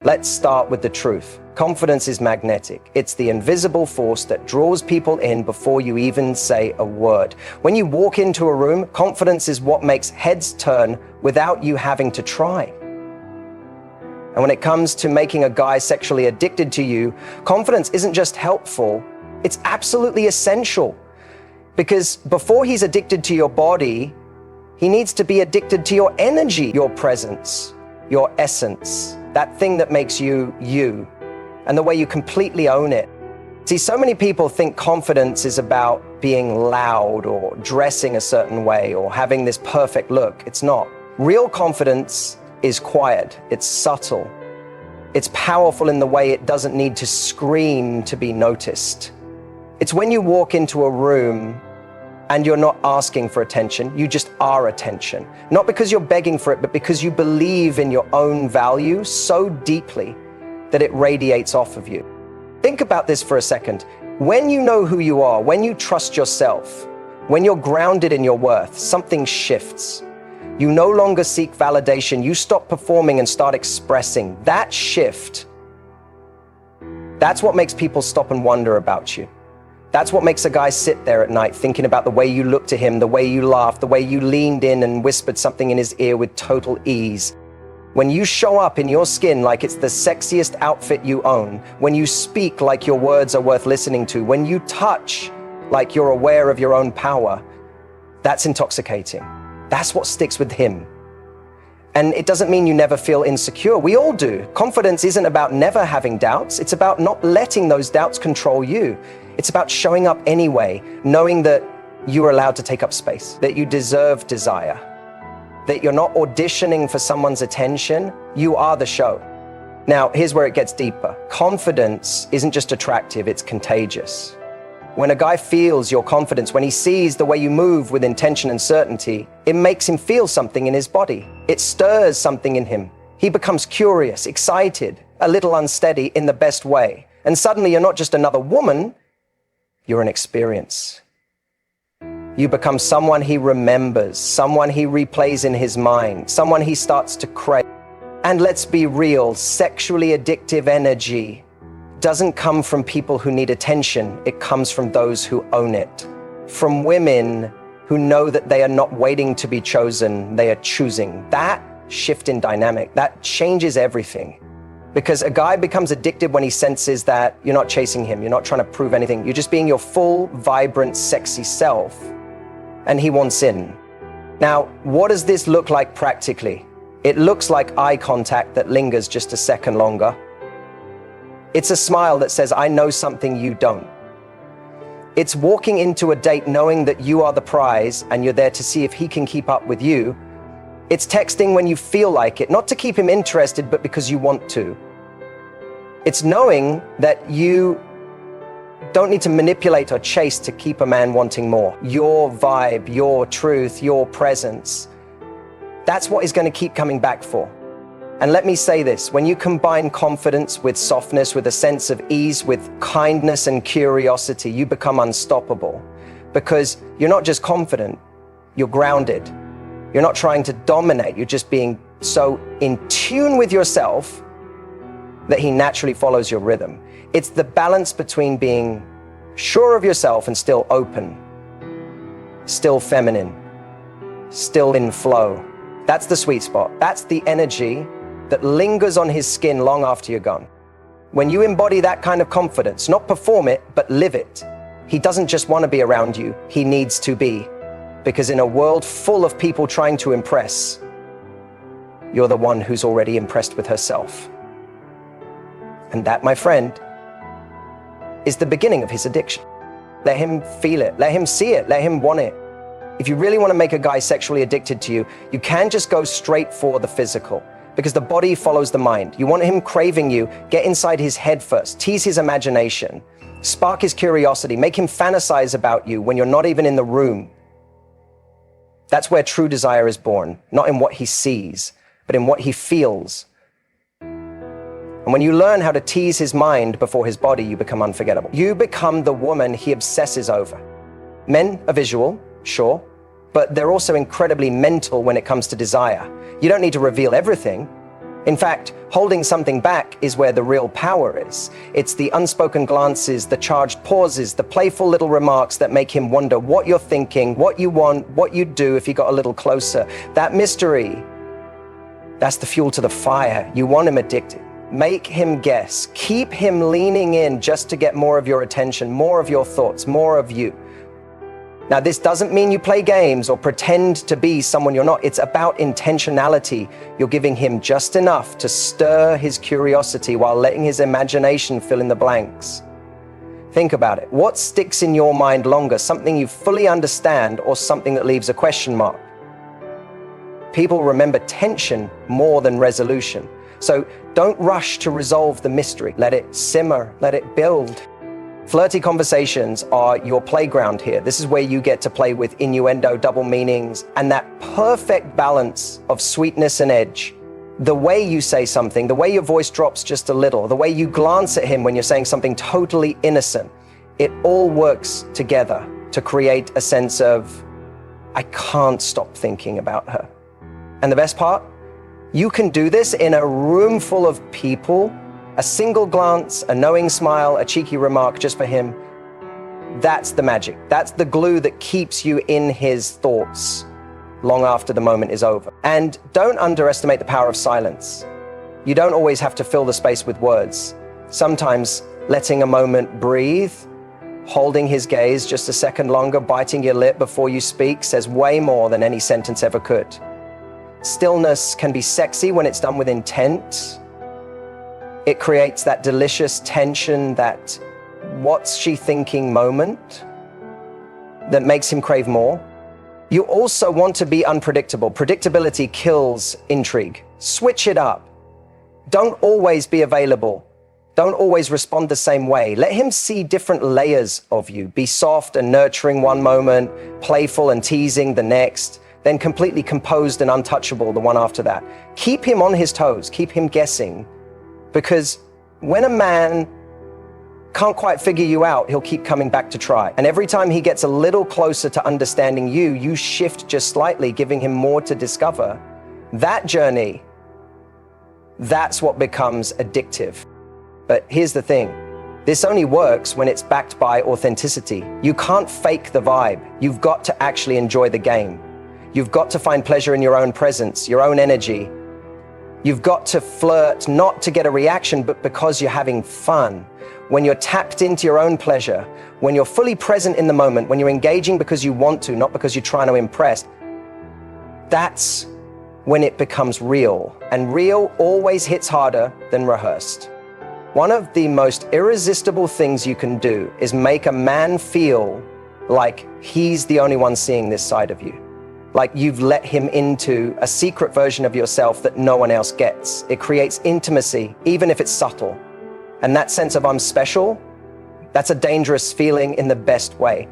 Let's start with the truth. Confidence is magnetic. It's the invisible force that draws people in before you even say a word. When you walk into a room, confidence is what makes heads turn without you having to try. And when it comes to making a guy sexually addicted to you, confidence isn't just helpful, it's absolutely essential. Because before he's addicted to your body, he needs to be addicted to your energy, your presence, your essence, that thing that makes you, you, and the way you completely own it. See, so many people think confidence is about being loud or dressing a certain way or having this perfect look. It's not. Real confidence is quiet, it's subtle, it's powerful in the way it doesn't need to scream to be noticed. It's when you walk into a room and you're not asking for attention, you just are attention. Not because you're begging for it, but because you believe in your own value so deeply that it radiates off of you. Think about this for a second. When you know who you are, when you trust yourself, when you're grounded in your worth, something shifts. You no longer seek validation, you stop performing and start expressing. That shift, that's what makes people stop and wonder about you. That's what makes a guy sit there at night thinking about the way you looked to him, the way you laughed, the way you leaned in and whispered something in his ear with total ease. When you show up in your skin like it's the sexiest outfit you own, when you speak like your words are worth listening to, when you touch like you're aware of your own power, that's intoxicating. That's what sticks with him. And it doesn't mean you never feel insecure. We all do. Confidence isn't about never having doubts. It's about not letting those doubts control you. It's about showing up anyway, knowing that you are allowed to take up space, that you deserve desire, that you're not auditioning for someone's attention, you are the show. Now, here's where it gets deeper. Confidence isn't just attractive, it's contagious. When a guy feels your confidence, when he sees the way you move with intention and certainty, it makes him feel something in his body. It stirs something in him. He becomes curious, excited, a little unsteady in the best way. And suddenly you're not just another woman, you're an experience. You become someone he remembers, someone he replays in his mind, someone he starts to crave. And let's be real, sexually addictive energy doesn't come from people who need attention, it comes from those who own it. From women who know that they are not waiting to be chosen, they are choosing. That shift in dynamic, that changes everything. Because a guy becomes addicted when he senses that you're not chasing him, you're not trying to prove anything, you're just being your full, vibrant, sexy self, and he wants in. Now, what does this look like practically? It looks like eye contact that lingers just a second longer. It's a smile that says, I know something you don't. It's walking into a date knowing that you are the prize and you're there to see if he can keep up with you. It's texting when you feel like it, not to keep him interested, but because you want to. It's knowing that you don't need to manipulate or chase to keep a man wanting more. Your vibe, your truth, your presence, that's what he's going to keep coming back for. And let me say this, when you combine confidence with softness, with a sense of ease, with kindness and curiosity, you become unstoppable. Because you're not just confident, you're grounded. You're not trying to dominate, you're just being so in tune with yourself that he naturally follows your rhythm. It's the balance between being sure of yourself and still open, still feminine, still in flow. That's the sweet spot. That's the energy that lingers on his skin long after you're gone. When you embody that kind of confidence, not perform it, but live it, he doesn't just want to be around you, he needs to be. Because in a world full of people trying to impress, you're the one who's already impressed with herself. And that, my friend, is the beginning of his addiction. Let him feel it, let him see it, let him want it. If you really want to make a guy sexually addicted to you, you can't just go straight for the physical, because the body follows the mind. You want him craving you, get inside his head first, tease his imagination, spark his curiosity, make him fantasize about you when you're not even in the room. That's where true desire is born, not in what he sees, but in what he feels. And when you learn how to tease his mind before his body, you become unforgettable. You become the woman he obsesses over. Men are visual, sure, but they're also incredibly mental when it comes to desire. You don't need to reveal everything, In fact, holding something back is where the real power is. It's the unspoken glances, the charged pauses, the playful little remarks that make him wonder what you're thinking, what you want, what you'd do if you got a little closer. That mystery, that's the fuel to the fire. You want him addicted. Make him guess. Keep him leaning in just to get more of your attention, more of your thoughts, more of you. Now, this doesn't mean you play games or pretend to be someone you're not. It's about intentionality. You're giving him just enough to stir his curiosity while letting his imagination fill in the blanks. Think about it. What sticks in your mind longer? Something you fully understand or something that leaves a question mark? People remember tension more than resolution. So don't rush to resolve the mystery. Let it simmer, let it build. Flirty conversations are your playground here. This is where you get to play with innuendo, double meanings, and that perfect balance of sweetness and edge. The way you say something, the way your voice drops just a little, the way you glance at him when you're saying something totally innocent, it all works together to create a sense of, I can't stop thinking about her. And the best part? You can do this in a room full of people. A single glance, a knowing smile, a cheeky remark just for him. That's the magic. That's the glue that keeps you in his thoughts long after the moment is over. And don't underestimate the power of silence. You don't always have to fill the space with words. Sometimes letting a moment breathe, holding his gaze just a second longer, biting your lip before you speak says way more than any sentence ever could. Stillness can be sexy when it's done with intent. It creates that delicious tension, that what's she thinking moment that makes him crave more. You also want to be unpredictable. Predictability kills intrigue. Switch it up. Don't always be available. Don't always respond the same way. Let him see different layers of you. Be soft and nurturing one moment, playful and teasing the next, then completely composed and untouchable the one after that. Keep him on his toes. Keep him guessing. Because when a man can't quite figure you out, he'll keep coming back to try. And every time he gets a little closer to understanding you, you shift just slightly, giving him more to discover. That journey, that's what becomes addictive. But here's the thing. This only works when it's backed by authenticity. You can't fake the vibe. You've got to actually enjoy the game. You've got to find pleasure in your own presence, your own energy. You've got to flirt not to get a reaction, but because you're having fun. When you're tapped into your own pleasure, when you're fully present in the moment, when you're engaging because you want to, not because you're trying to impress, that's when it becomes real. And real always hits harder than rehearsed. One of the most irresistible things you can do is make a man feel like he's the only one seeing this side of you. Like you've let him into a secret version of yourself that no one else gets. It creates intimacy, even if it's subtle. And that sense of I'm special, that's a dangerous feeling in the best way.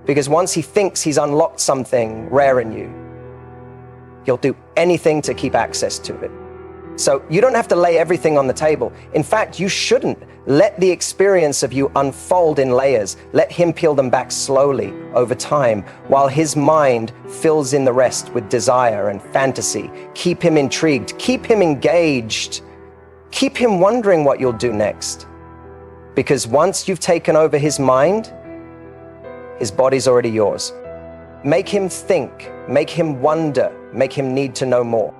Because once he thinks he's unlocked something rare in you, he'll do anything to keep access to it. So you don't have to lay everything on the table. In fact, you shouldn't. Let the experience of you unfold in layers. Let him peel them back slowly over time while his mind fills in the rest with desire and fantasy. Keep him intrigued. Keep him engaged. Keep him wondering what you'll do next. Because once you've taken over his mind, his body's already yours. Make him think. Make him wonder. Make him need to know more.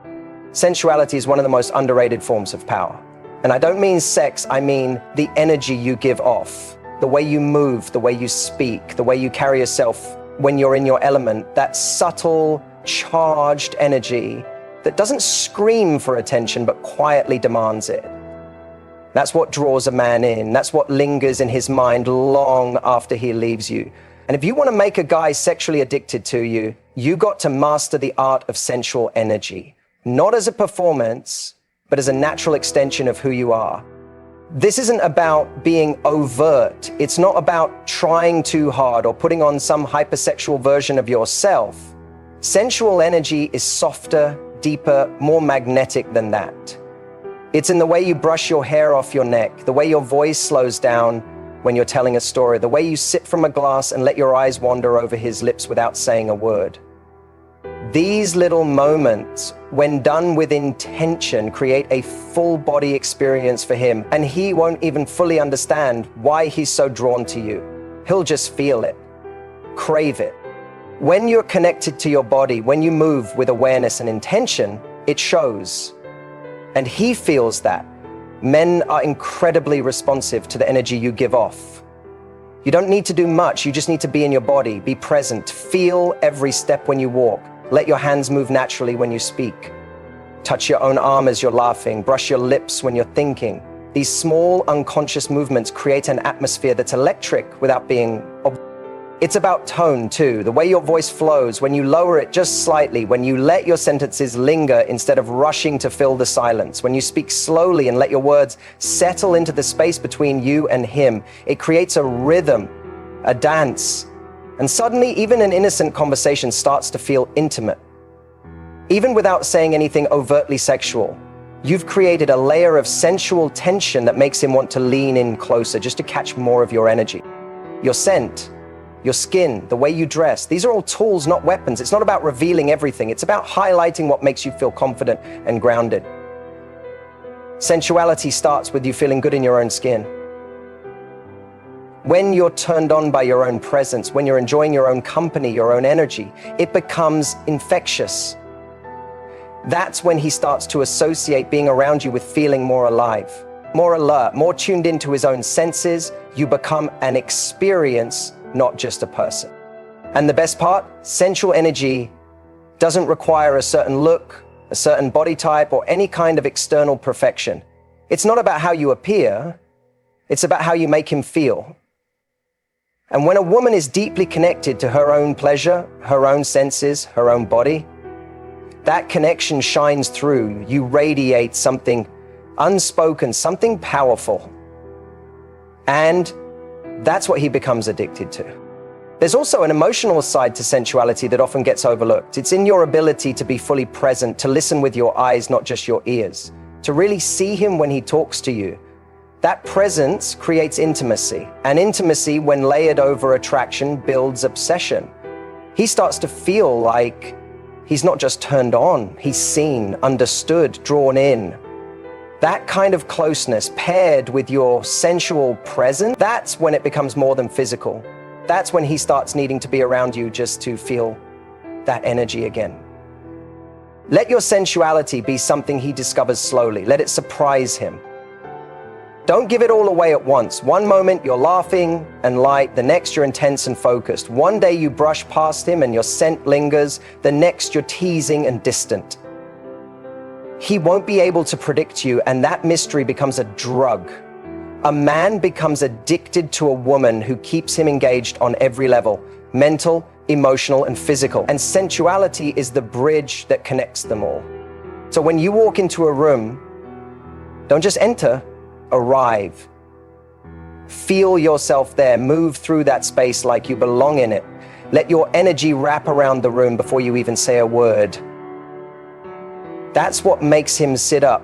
Sensuality is one of the most underrated forms of power. And I don't mean sex, I mean the energy you give off, the way you move, the way you speak, the way you carry yourself when you're in your element, that subtle, charged energy that doesn't scream for attention, but quietly demands it. That's what draws a man in. That's what lingers in his mind long after he leaves you. And if you want to make a guy sexually addicted to you, you got to master the art of sensual energy. Not as a performance, but as a natural extension of who you are. This isn't about being overt. It's not about trying too hard or putting on some hypersexual version of yourself. Sensual energy is softer, deeper, more magnetic than that. It's in the way you brush your hair off your neck, the way your voice slows down when you're telling a story, the way you sip from a glass and let your eyes wander over his lips without saying a word. These little moments, when done with intention, create a full body experience for him, and he won't even fully understand why he's so drawn to you. He'll just feel it, crave it. When you're connected to your body, when you move with awareness and intention, it shows. And he feels that. Men are incredibly responsive to the energy you give off. You don't need to do much, you just need to be in your body, be present, feel every step when you walk. Let your hands move naturally when you speak. Touch your own arm as you're laughing, brush your lips when you're thinking. These small unconscious movements create an atmosphere that's electric without being obvious. It's about tone too, the way your voice flows, when you lower it just slightly, when you let your sentences linger instead of rushing to fill the silence, when you speak slowly and let your words settle into the space between you and him. It creates a rhythm, a dance, and suddenly even an innocent conversation starts to feel intimate. Even without saying anything overtly sexual, you've created a layer of sensual tension that makes him want to lean in closer just to catch more of your energy. Your scent, your skin, the way you dress, these are all tools, not weapons. It's not about revealing everything. It's about highlighting what makes you feel confident and grounded. Sensuality starts with you feeling good in your own skin. When you're turned on by your own presence, when you're enjoying your own company, your own energy, it becomes infectious. That's when he starts to associate being around you with feeling more alive, more alert, more tuned into his own senses. You become an experience, not just a person. And the best part, sensual energy doesn't require a certain look, a certain body type, or any kind of external perfection. It's not about how you appear, it's about how you make him feel. And when a woman is deeply connected to her own pleasure, her own senses, her own body, that connection shines through. You radiate something unspoken, something powerful. And that's what he becomes addicted to. There's also an emotional side to sensuality that often gets overlooked. It's in your ability to be fully present, to listen with your eyes, not just your ears, to really see him when he talks to you. That presence creates intimacy, and intimacy, when layered over attraction, builds obsession. He starts to feel like he's not just turned on, he's seen, understood, drawn in. That kind of closeness paired with your sensual presence, that's when it becomes more than physical. That's when he starts needing to be around you just to feel that energy again. Let your sensuality be something he discovers slowly. Let it surprise him. Don't give it all away at once. One moment you're laughing and light, the next you're intense and focused. One day you brush past him and your scent lingers, the next you're teasing and distant. He won't be able to predict you, and that mystery becomes a drug. A man becomes addicted to a woman who keeps him engaged on every level, mental, emotional, and physical. And sensuality is the bridge that connects them all. So when you walk into a room, don't just enter, arrive. Feel yourself there, move through that space like you belong in it. Let your energy wrap around the room before you even say a word. That's what makes him sit up.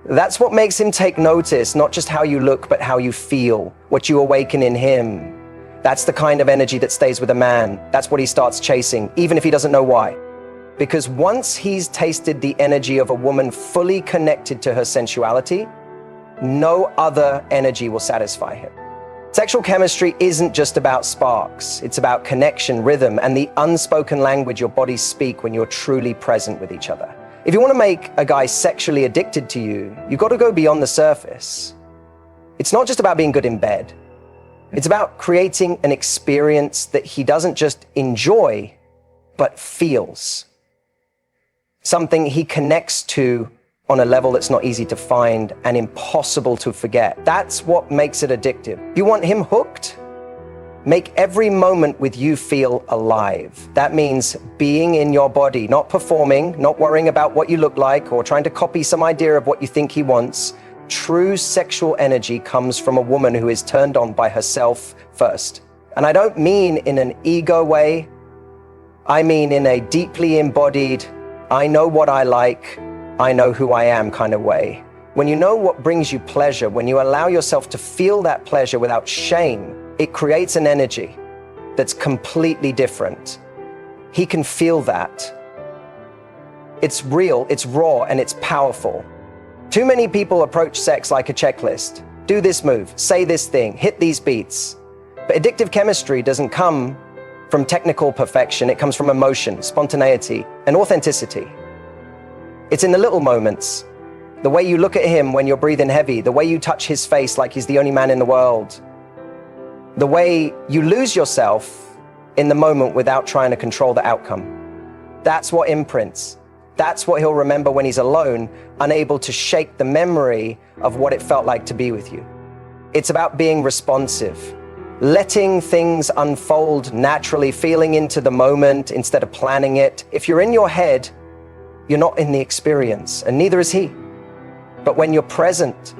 That's what makes him take notice, not just how you look, but how you feel, what you awaken in him. That's the kind of energy that stays with a man. That's what he starts chasing, even if he doesn't know why. Because once he's tasted the energy of a woman fully connected to her sensuality, no other energy will satisfy him. Sexual chemistry isn't just about sparks. It's about connection, rhythm, and the unspoken language your bodies speak when you're truly present with each other. If you want to make a guy sexually addicted to you, you've got to go beyond the surface. It's not just about being good in bed. It's about creating an experience that he doesn't just enjoy, but feels. Something he connects to on a level that's not easy to find and impossible to forget. That's what makes it addictive. You want him hooked? Make every moment with you feel alive. That means being in your body, not performing, not worrying about what you look like or trying to copy some idea of what you think he wants. True sexual energy comes from a woman who is turned on by herself first. And I don't mean in an ego way. I mean in a deeply embodied, I know what I like, I know who I am kind of way. When you know what brings you pleasure, when you allow yourself to feel that pleasure without shame, it creates an energy that's completely different. He can feel that. It's real, it's raw, and it's powerful. Too many people approach sex like a checklist. Do this move, say this thing, hit these beats. But addictive chemistry doesn't come from technical perfection. It comes from emotion, spontaneity, and authenticity. It's in the little moments. The way you look at him when you're breathing heavy, the way you touch his face like he's the only man in the world, the way you lose yourself in the moment without trying to control the outcome. That's what imprints. That's what he'll remember when he's alone, unable to shake the memory of what it felt like to be with you. It's about being responsive, letting things unfold naturally, feeling into the moment instead of planning it. If you're in your head, you're not in the experience, and neither is he. But when you're present,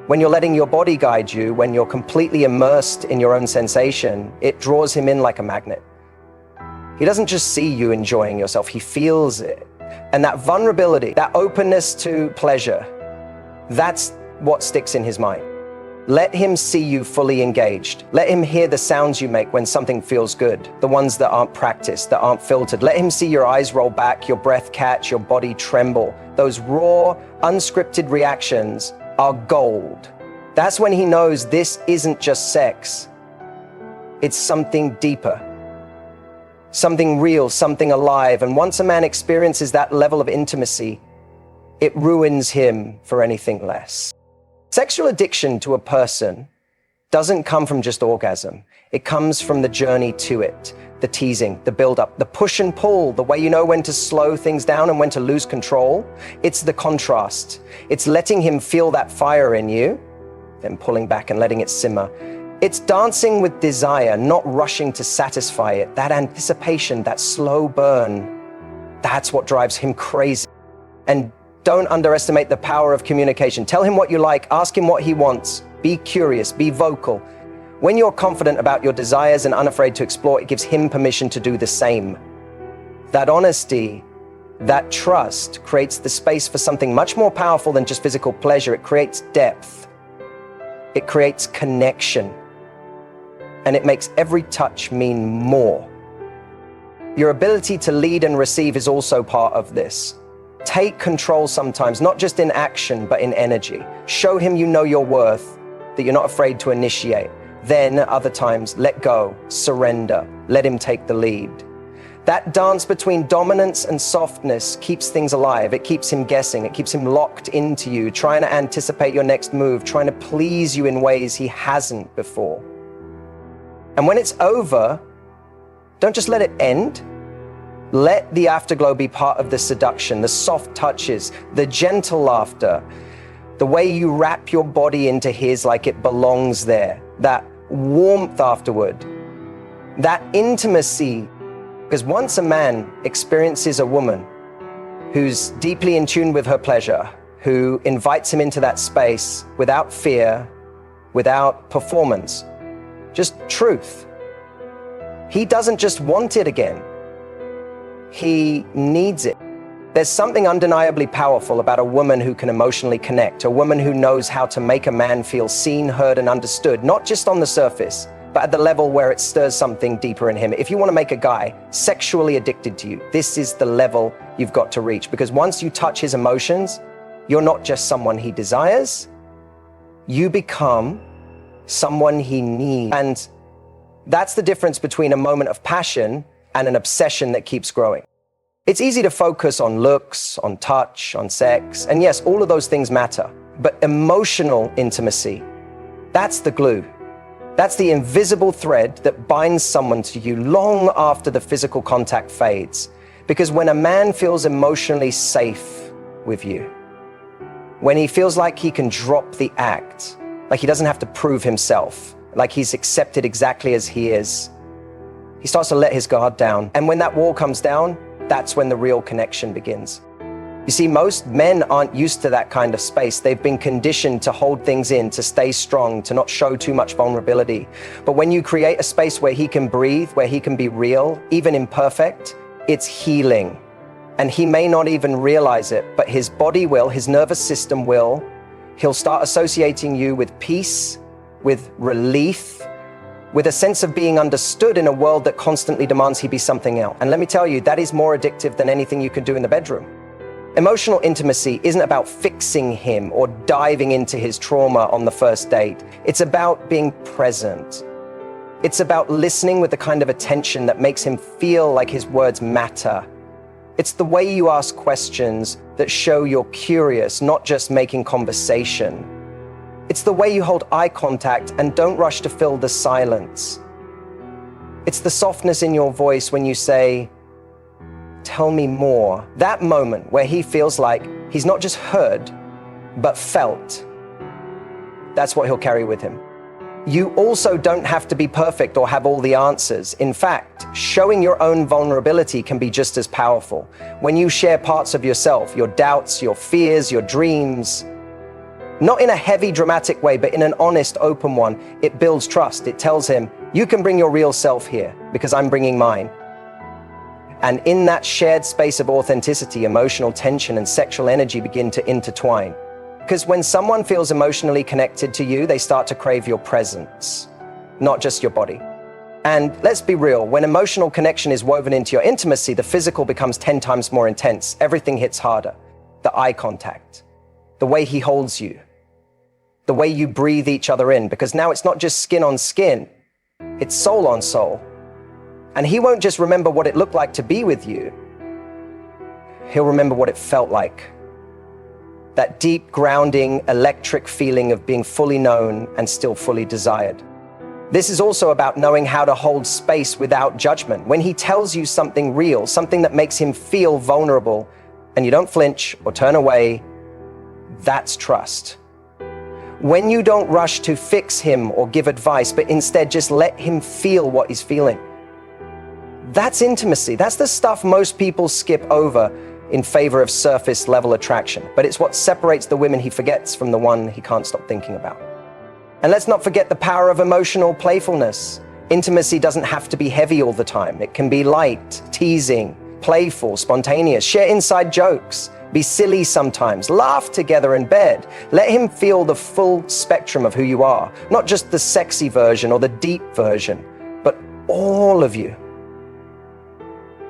when you're letting your body guide you, when you're completely immersed in your own sensation, it draws him in like a magnet. He doesn't just see you enjoying yourself, he feels it. And that vulnerability, that openness to pleasure, that's what sticks in his mind. Let him see you fully engaged. Let him hear the sounds you make when something feels good, the ones that aren't practiced, that aren't filtered. Let him see your eyes roll back, your breath catch, your body tremble. Those raw, unscripted reactions are gold. That's when he knows this isn't just sex. It's something deeper, something real, something alive. And once a man experiences that level of intimacy, it ruins him for anything less. Sexual addiction to a person doesn't come from just orgasm. It comes from the journey to it, the teasing, the build-up, the push and pull, the way you know when to slow things down and when to lose control. It's the contrast. It's letting him feel that fire in you, then pulling back and letting it simmer. It's dancing with desire, not rushing to satisfy it. That anticipation, that slow burn, that's what drives him crazy. And don't underestimate the power of communication. Tell him what you like, ask him what he wants. Be curious, be vocal. When you're confident about your desires and unafraid to explore, it gives him permission to do the same. That honesty, that trust creates the space for something much more powerful than just physical pleasure. It creates depth. It creates connection. And it makes every touch mean more. Your ability to lead and receive is also part of this. Take control sometimes, not just in action, but in energy. Show him you know your worth, that you're not afraid to initiate. Then, other times, let go, surrender, let him take the lead. That dance between dominance and softness keeps things alive. It keeps him guessing. It keeps him locked into you, trying to anticipate your next move, trying to please you in ways he hasn't before. And when it's over, don't just let it end. Let the afterglow be part of the seduction, the soft touches, the gentle laughter, the way you wrap your body into his like it belongs there, that warmth afterward, that intimacy. Because once a man experiences a woman who's deeply in tune with her pleasure, who invites him into that space without fear, without performance, just truth, he doesn't just want it again. He needs it. There's something undeniably powerful about a woman who can emotionally connect, a woman who knows how to make a man feel seen, heard, and understood, not just on the surface, but at the level where it stirs something deeper in him. If you want to make a guy sexually addicted to you, this is the level you've got to reach. Because once you touch his emotions, you're not just someone he desires, you become someone he needs. And that's the difference between a moment of passion and an obsession that keeps growing. It's easy to focus on looks, on touch, on sex, and yes, all of those things matter. But emotional intimacy, that's the glue. That's the invisible thread that binds someone to you long after the physical contact fades. Because when a man feels emotionally safe with you, when he feels like he can drop the act, like he doesn't have to prove himself, like he's accepted exactly as he is, he starts to let his guard down. And when that wall comes down, that's when the real connection begins. You see, most men aren't used to that kind of space. They've been conditioned to hold things in, to stay strong, to not show too much vulnerability. But when you create a space where he can breathe, where he can be real, even imperfect, it's healing. And he may not even realize it, but his body will, his nervous system will. He'll start associating you with peace, with relief, with a sense of being understood in a world that constantly demands he be something else. And let me tell you, that is more addictive than anything you can do in the bedroom. Emotional intimacy isn't about fixing him or diving into his trauma on the first date. It's about being present. It's about listening with the kind of attention that makes him feel like his words matter. It's the way you ask questions that show you're curious, not just making conversation. It's the way you hold eye contact and don't rush to fill the silence. It's the softness in your voice when you say, "Tell me more." That moment where he feels like he's not just heard, but felt. That's what he'll carry with him. You also don't have to be perfect or have all the answers. In fact, showing your own vulnerability can be just as powerful. When you share parts of yourself, your doubts, your fears, your dreams, not in a heavy, dramatic way, but in an honest, open one, it builds trust. It tells him, you can bring your real self here because I'm bringing mine. And in that shared space of authenticity, emotional tension and sexual energy begin to intertwine. Because when someone feels emotionally connected to you, they start to crave your presence, not just your body. And let's be real, when emotional connection is woven into your intimacy, the physical becomes 10 times more intense. Everything hits harder. The eye contact, the way he holds you, the way you breathe each other in, because now it's not just skin on skin, it's soul on soul. And he won't just remember what it looked like to be with you, he'll remember what it felt like. That deep, grounding, electric feeling of being fully known and still fully desired. This is also about knowing how to hold space without judgment. When he tells you something real, something that makes him feel vulnerable, and you don't flinch or turn away, that's trust. When you don't rush to fix him or give advice, but instead just let him feel what he's feeling, that's intimacy. That's the stuff most people skip over in favor of surface level attraction. But it's what separates the women he forgets from the one he can't stop thinking about. And let's not forget the power of emotional playfulness. Intimacy doesn't have to be heavy all the time. It can be light, teasing, playful, spontaneous. Share inside jokes. Be silly sometimes. Laugh together in bed. Let him feel the full spectrum of who you are. Not just the sexy version or the deep version, but all of you.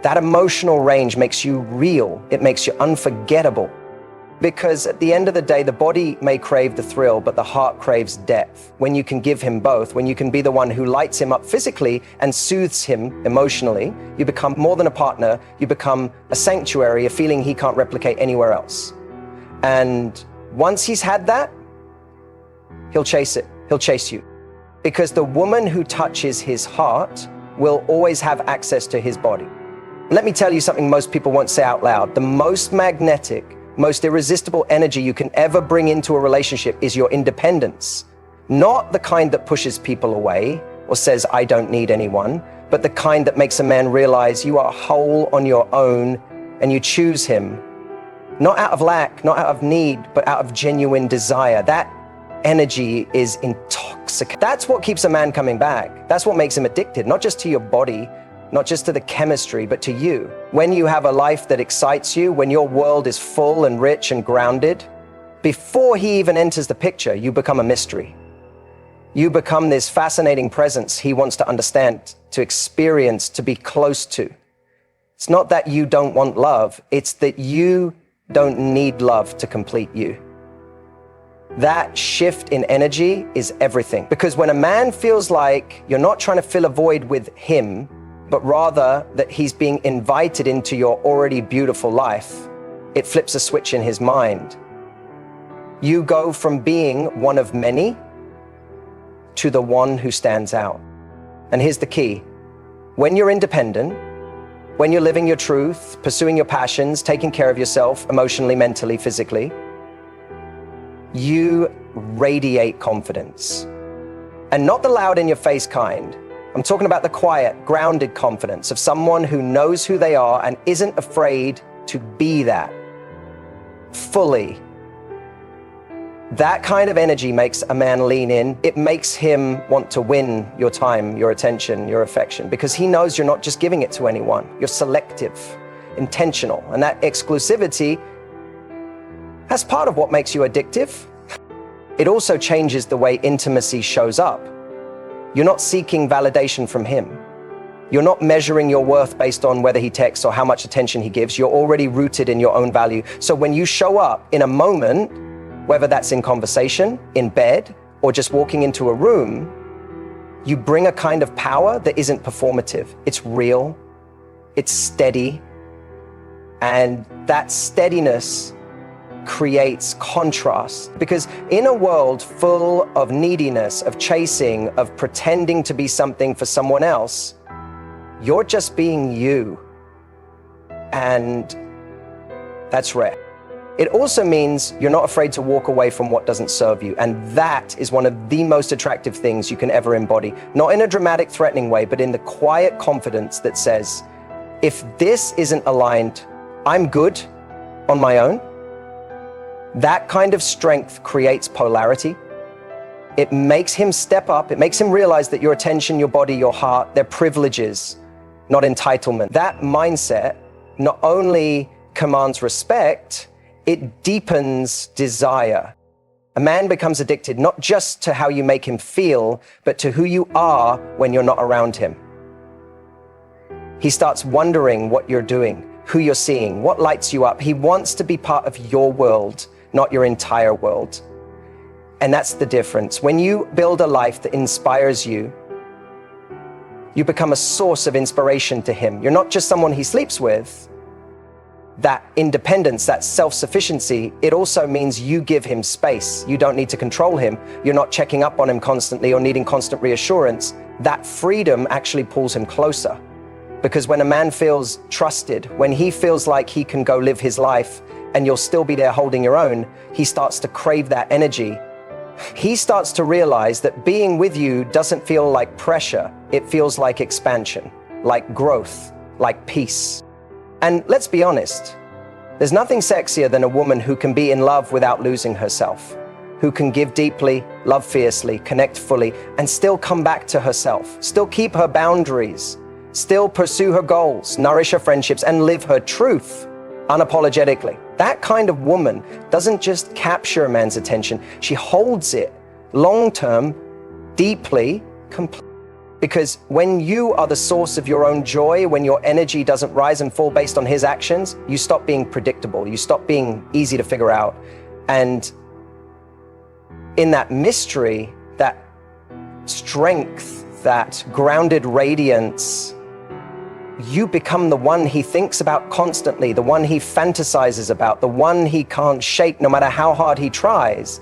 That emotional range makes you real. It makes you unforgettable. Because at the end of the day, the body may crave the thrill, but the heart craves depth. When you can give him both, when you can be the one who lights him up physically and soothes him emotionally, you become more than a partner. You become a sanctuary, a feeling he can't replicate anywhere else. And once he's had that, he'll chase it. He'll chase you. Because the woman who touches his heart will always have access to his body. Let me tell you something most people won't say out loud. The most magnetic, most irresistible energy you can ever bring into a relationship is your independence. Not the kind that pushes people away or says, I don't need anyone, but the kind that makes a man realize you are whole on your own and you choose him. Not out of lack, not out of need, but out of genuine desire. That energy is intoxicating. That's what keeps a man coming back. That's what makes him addicted, not just to your body, not just to the chemistry, but to you. When you have a life that excites you, when your world is full and rich and grounded, before he even enters the picture, you become a mystery. You become this fascinating presence he wants to understand, to experience, to be close to. It's not that you don't want love, it's that you don't need love to complete you. That shift in energy is everything. Because when a man feels like you're not trying to fill a void with him, but rather that he's being invited into your already beautiful life, it flips a switch in his mind. You go from being one of many to the one who stands out. And here's the key. When you're independent, when you're living your truth, pursuing your passions, taking care of yourself emotionally, mentally, physically, you radiate confidence. And not the loud in your face kind. I'm talking about the quiet, grounded confidence of someone who knows who they are and isn't afraid to be that fully. That kind of energy makes a man lean in. It makes him want to win your time, your attention, your affection, because he knows you're not just giving it to anyone. You're selective, intentional, and that exclusivity, that's part of what makes you addictive. It also changes the way intimacy shows up. You're not seeking validation from him. You're not measuring your worth based on whether he texts or how much attention he gives. You're already rooted in your own value. So when you show up in a moment, whether that's in conversation, in bed, or just walking into a room, you bring a kind of power that isn't performative. It's real, it's steady, and that steadiness creates contrast. Because in a world full of neediness, of chasing, of pretending to be something for someone else, you're just being you. And that's rare. It also means you're not afraid to walk away from what doesn't serve you. And that is one of the most attractive things you can ever embody. Not in a dramatic, threatening way, but in the quiet confidence that says, if this isn't aligned, I'm good on my own. That kind of strength creates polarity. It makes him step up. It makes him realize that your attention, your body, your heart, they're privileges, not entitlement. That mindset not only commands respect, it deepens desire. A man becomes addicted not just to how you make him feel, but to who you are when you're not around him. He starts wondering what you're doing, who you're seeing, what lights you up. He wants to be part of your world, not your entire world. And that's the difference. When you build a life that inspires you, you become a source of inspiration to him. You're not just someone he sleeps with. That independence, that self-sufficiency, it also means you give him space. You don't need to control him. You're not checking up on him constantly or needing constant reassurance. That freedom actually pulls him closer. Because when a man feels trusted, when he feels like he can go live his life and you'll still be there holding your own, he starts to crave that energy. He starts to realize that being with you doesn't feel like pressure. It feels like expansion, like growth, like peace. And let's be honest, there's nothing sexier than a woman who can be in love without losing herself, who can give deeply, love fiercely, connect fully, and still come back to herself, still keep her boundaries, still pursue her goals, nourish her friendships, and live her truth unapologetically. That kind of woman doesn't just capture a man's attention, she holds it long-term, deeply, completely. Because when you are the source of your own joy, when your energy doesn't rise and fall based on his actions, you stop being predictable, you stop being easy to figure out. And in that mystery, that strength, that grounded radiance, you become the one he thinks about constantly, the one he fantasizes about, the one he can't shake no matter how hard he tries.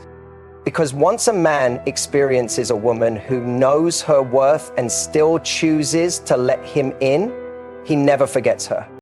Because once a man experiences a woman who knows her worth and still chooses to let him in, he never forgets her.